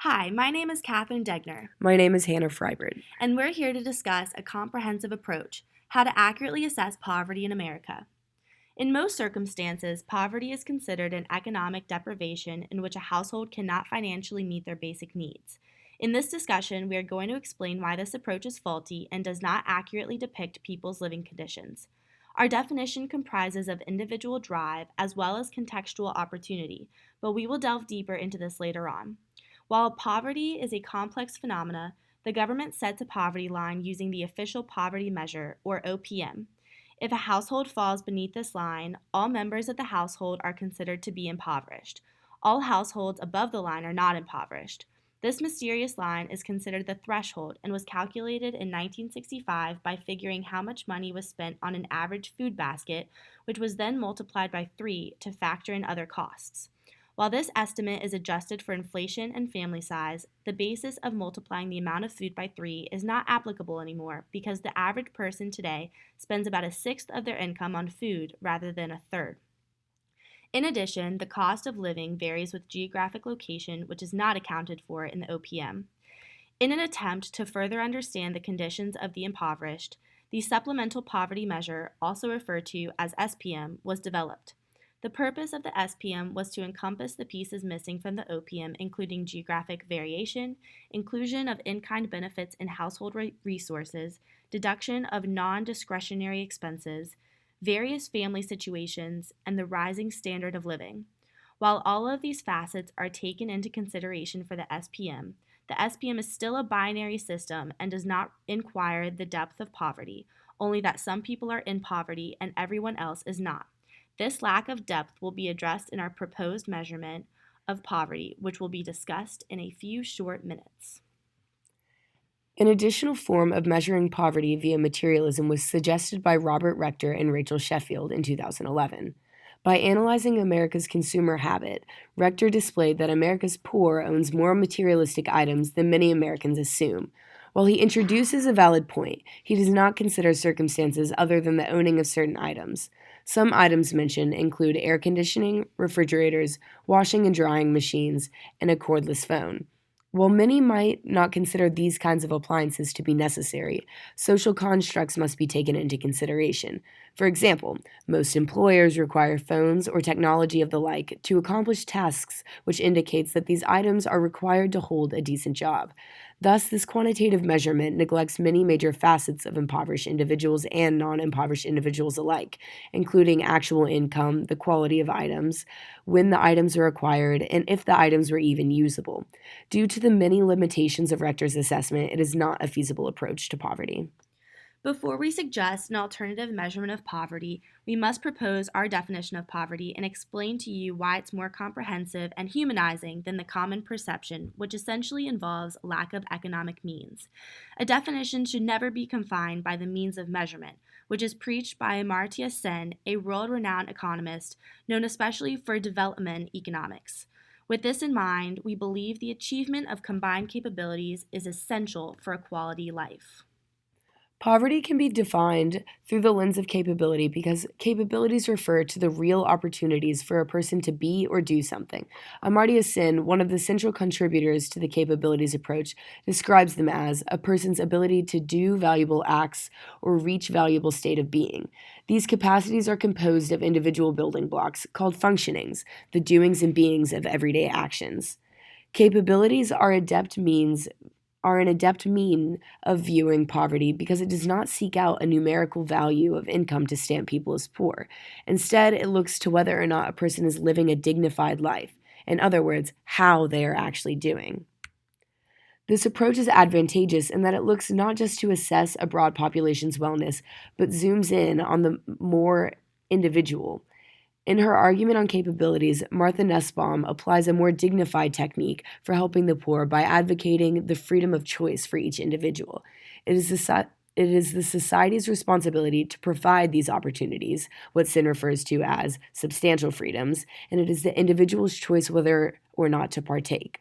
Hi, my name is Catherine Degner, My name is Hannah Freibert. and we're here to discuss a comprehensive approach how to accurately assess poverty in America. In most circumstances, poverty is considered an economic deprivation in which a household cannot financially meet their basic needs. In this discussion, we are going to explain why this approach is faulty and does not accurately depict people's living conditions. Our definition comprises of individual drive as well as contextual opportunity, but we will delve deeper into this later on. While poverty is a complex phenomena, the government sets a poverty line using the official poverty measure, or OPM. If a household falls beneath this line, all members of the household are considered to be impoverished. All households above the line are not impoverished. This mysterious line is considered the threshold and was calculated in 1965 by figuring how much money was spent on an average food basket, which was then multiplied by 3 to factor in other costs. While this estimate is adjusted for inflation and family size, the basis of multiplying the amount of food by 3 is not applicable anymore because the average person today spends about a sixth of their income on food rather than a third. In addition, the cost of living varies with geographic location, which is not accounted for in the OPM. In an attempt to further understand the conditions of the impoverished, the Supplemental Poverty Measure, also referred to as SPM, was developed. The purpose of the SPM was to encompass the pieces missing from the OPM, including geographic variation, inclusion of in-kind benefits in household resources, deduction of non-discretionary expenses, various family situations, and the rising standard of living. While all of these facets are taken into consideration for the SPM is still a binary system and does not inquire the depth of poverty, only that some people are in poverty and everyone else is not. This lack of depth will be addressed in our proposed measurement of poverty, which will be discussed in a few short minutes. An additional form of measuring poverty via materialism was suggested by Robert Rector and Rachel Sheffield in 2011. By analyzing America's consumer habit, Rector displayed that America's poor owns more materialistic items than many Americans assume. While he introduces a valid point, he does not consider circumstances other than the owning of certain items. Some items mentioned include air conditioning, refrigerators, washing and drying machines, and a cordless phone. While many might not consider these kinds of appliances to be necessary, social constructs must be taken into consideration. For example, most employers require phones or technology of the like to accomplish tasks, which indicates that these items are required to hold a decent job. Thus, this quantitative measurement neglects many major facets of impoverished individuals and non-impoverished individuals alike, including actual income, the quality of items, when the items are acquired, and if the items were even usable. Due to the many limitations of Rector's assessment, it is not a feasible approach to poverty. Before we suggest an alternative measurement of poverty, we must propose our definition of poverty and explain to you why it's more comprehensive and humanizing than the common perception, which essentially involves lack of economic means. A definition should never be confined by the means of measurement, which is preached by Amartya Sen, a world-renowned economist known especially for development economics. With this in mind, we believe the achievement of combined capabilities is essential for a quality life. Poverty can be defined through the lens of capability because capabilities refer to the real opportunities for a person to be or do something. Amartya Sen, one of the central contributors to the capabilities approach, describes them as a person's ability to do valuable acts or reach valuable state of being. These capacities are composed of individual building blocks called functionings, the doings and beings of everyday actions. Capabilities are an adept mean of viewing poverty because it does not seek out a numerical value of income to stamp people as poor. Instead, it looks to whether or not a person is living a dignified life. In other words, how they are actually doing. This approach is advantageous in that it looks not just to assess a broad population's wellness, but zooms in on the more individual. In her argument on capabilities, Martha Nussbaum applies a more dignified technique for helping the poor by advocating the freedom of choice for each individual. It is the society's responsibility to provide these opportunities, what Sin refers to as substantial freedoms, and it is the individual's choice whether or not to partake.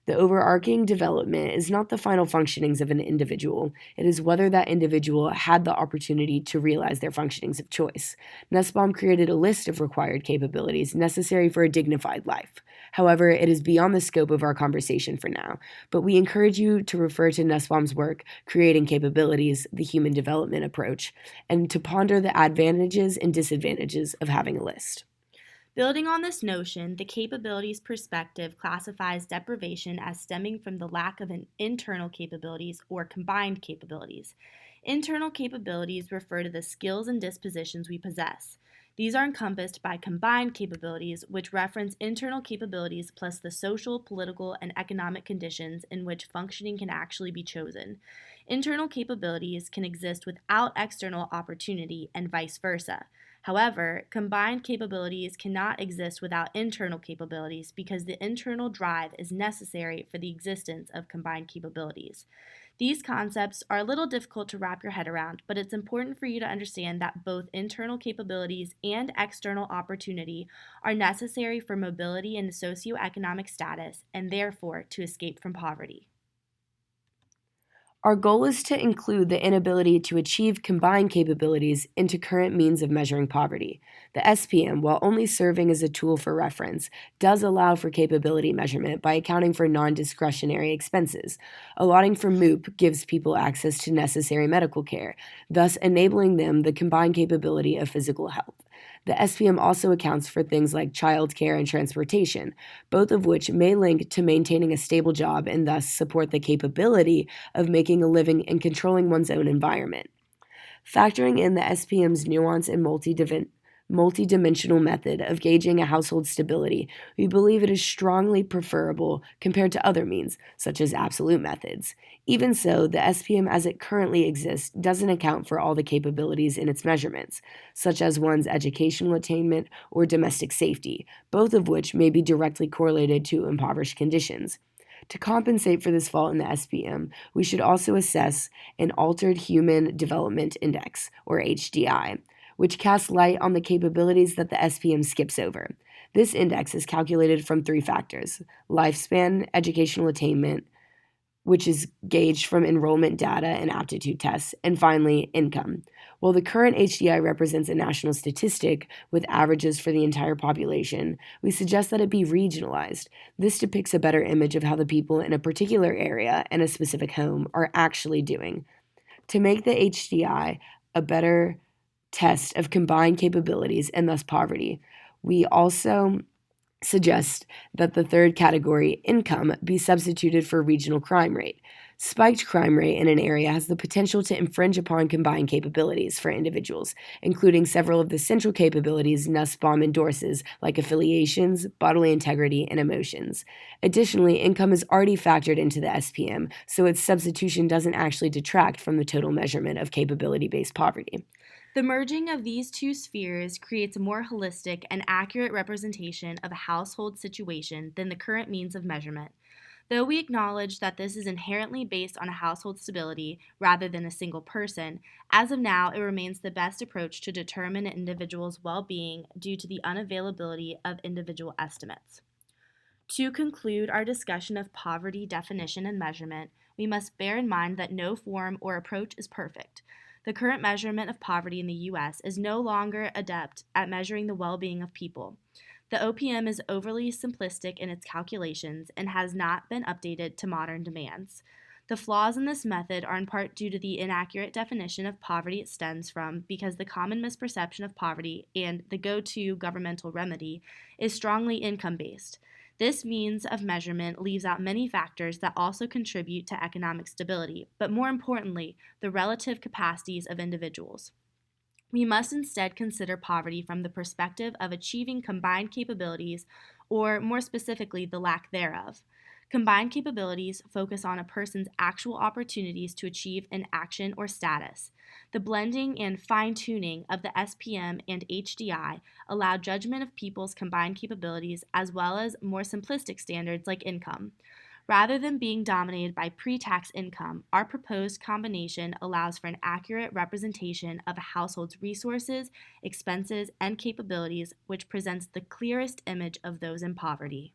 The overarching development is not the final functionings of an individual, it is whether that individual had the opportunity to realize their functionings of choice. Nussbaum created a list of required capabilities necessary for a dignified life. However, it is beyond the scope of our conversation for now, but we encourage you to refer to Nussbaum's work, Creating Capabilities, the Human Development Approach, and to ponder the advantages and disadvantages of having a list. Building on this notion, the capabilities perspective classifies deprivation as stemming from the lack of internal capabilities or combined capabilities. Internal capabilities refer to the skills and dispositions we possess. These are encompassed by combined capabilities, which reference internal capabilities plus the social, political, and economic conditions in which functioning can actually be chosen. Internal capabilities can exist without external opportunity and vice versa. However, combined capabilities cannot exist without internal capabilities because the internal drive is necessary for the existence of combined capabilities. These concepts are a little difficult to wrap your head around, but it's important for you to understand that both internal capabilities and external opportunity are necessary for mobility and socioeconomic status, and therefore to escape from poverty. Our goal is to include the inability to achieve combined capabilities into current means of measuring poverty. The SPM, while only serving as a tool for reference, does allow for capability measurement by accounting for non-discretionary expenses. Allotting for MOOP gives people access to necessary medical care, thus enabling them the combined capability of physical health. The SPM also accounts for things like childcare and transportation, both of which may link to maintaining a stable job and thus support the capability of making a living and controlling one's own environment. Factoring in the SPM's nuance and multidimensional method of gauging a household's stability, we believe it is strongly preferable compared to other means, such as absolute methods. Even so, the SPM as it currently exists doesn't account for all the capabilities in its measurements, such as one's educational attainment or domestic safety, both of which may be directly correlated to impoverished conditions. To compensate for this fault in the SPM, we should also assess an Altered Human Development Index, or HDI, which casts light on the capabilities that the SPM skips over. This index is calculated from three factors: lifespan, educational attainment, which is gauged from enrollment data and aptitude tests, and finally, income. While the current HDI represents a national statistic with averages for the entire population, we suggest that it be regionalized. This depicts a better image of how the people in a particular area and a specific home are actually doing. To make the HDI a better test of combined capabilities and thus poverty, we also suggest that the third category, income, be substituted for regional crime rate. Spiked crime rate in an area has the potential to infringe upon combined capabilities for individuals, including several of the central capabilities Nussbaum endorses, like affiliations, bodily integrity, and emotions. Additionally, income is already factored into the SPM, so its substitution doesn't actually detract from the total measurement of capability-based poverty. The merging of these two spheres creates a more holistic and accurate representation of a household situation than the current means of measurement. Though we acknowledge that this is inherently based on a household stability rather than a single person, as of now it remains the best approach to determine an individual's well-being due to the unavailability of individual estimates. To conclude our discussion of poverty definition and measurement, we must bear in mind that no form or approach is perfect. The current measurement of poverty in the U.S. is no longer adept at measuring the well-being of people. The OPM is overly simplistic in its calculations and has not been updated to modern demands. The flaws in this method are in part due to the inaccurate definition of poverty it stems from, because the common misperception of poverty and the go-to governmental remedy is strongly income-based. This means of measurement leaves out many factors that also contribute to economic stability, but more importantly, the relative capacities of individuals. We must instead consider poverty from the perspective of achieving combined capabilities, or more specifically, the lack thereof. Combined capabilities focus on a person's actual opportunities to achieve an action or status. The blending and fine-tuning of the SPM and HDI allow judgment of people's combined capabilities as well as more simplistic standards like income. Rather than being dominated by pre-tax income, our proposed combination allows for an accurate representation of a household's resources, expenses, and capabilities, which presents the clearest image of those in poverty.